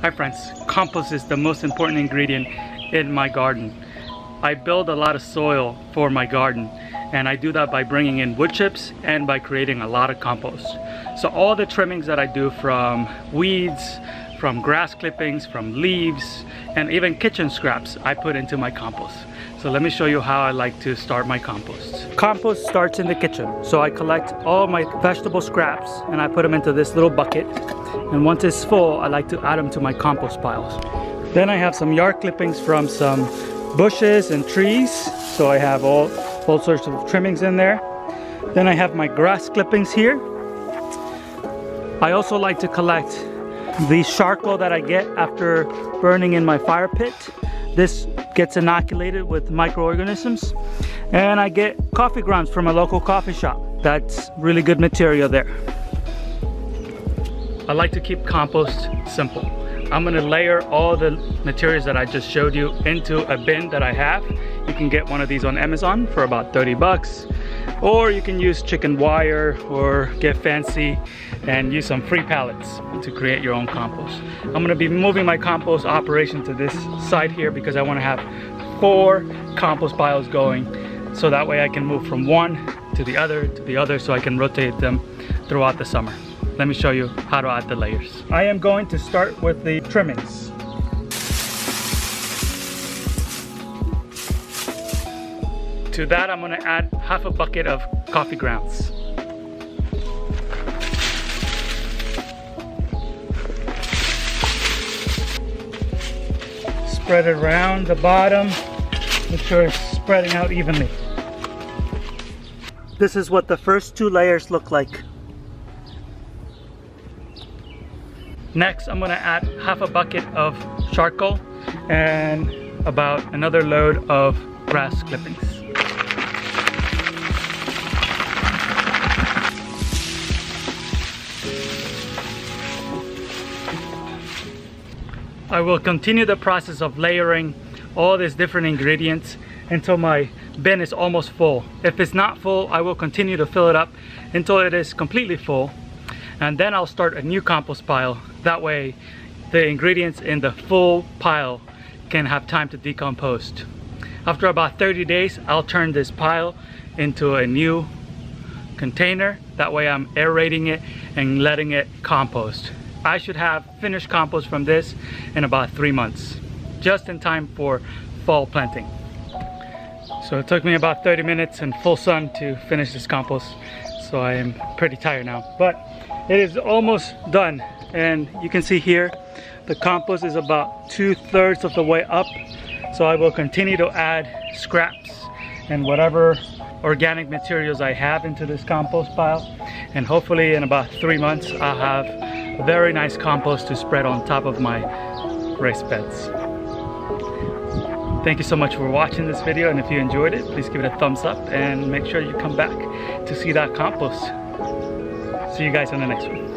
Hi friends, compost is the most important ingredient in my garden. I build a lot of soil for my garden, and I do that by bringing in wood chips and by creating a lot of compost. So all the trimmings that I do, from weeds, from grass clippings, from leaves, and even kitchen scraps, I put into my compost. So let me show you how I like to start my compost. Compost starts in the kitchen. So I collect all my vegetable scraps and I put them into this little bucket. And once it's full, I like to add them to my compost piles. Then I have some yard clippings from some bushes and trees. So I have all sorts of trimmings in there. Then I have my grass clippings here. I also like to collect the charcoal that I get after burning in my fire pit. This gets inoculated with microorganisms. And I get coffee grounds from a local coffee shop. That's really good material there. I like to keep compost simple. I'm gonna layer all the materials that I just showed you into a bin that I have. You can get one of these on Amazon for about 30 bucks. Or you can use chicken wire or get fancy and use some free pallets to create your own compost. I'm gonna be moving my compost operation to this side here because I wanna have 4 compost piles going. So that way I can move from one to the other so I can rotate them throughout the summer. Let me show you how to add the layers. I am going to start with the trimmings. To that, I'm gonna add half a bucket of coffee grounds. Spread it around the bottom. Make sure it's spreading out evenly. This is what the first 2 layers look like. Next, I'm gonna add half a bucket of charcoal and about another load of grass clippings. I will continue the process of layering all these different ingredients until my bin is almost full. If it's not full, I will continue to fill it up until it is completely full. And then I'll start a new compost pile. That way the ingredients in the full pile can have time to decompose. After about 30 days, I'll turn this pile into a new container. That way I'm aerating it and letting it compost. I should have finished compost from this in about 3 months, just in time for fall planting. So it took me about 30 minutes in full sun to finish this compost. So I am pretty tired now, but it is almost done. And you can see here, the compost is about 2/3 of the way up. So I will continue to add scraps and whatever organic materials I have into this compost pile. And hopefully in about 3 months, I'll have very nice compost to spread on top of my raised beds. Thank you so much for watching this video, and if you enjoyed it, please give it a thumbs up and make sure you come back to see that compost. See you guys on the next one.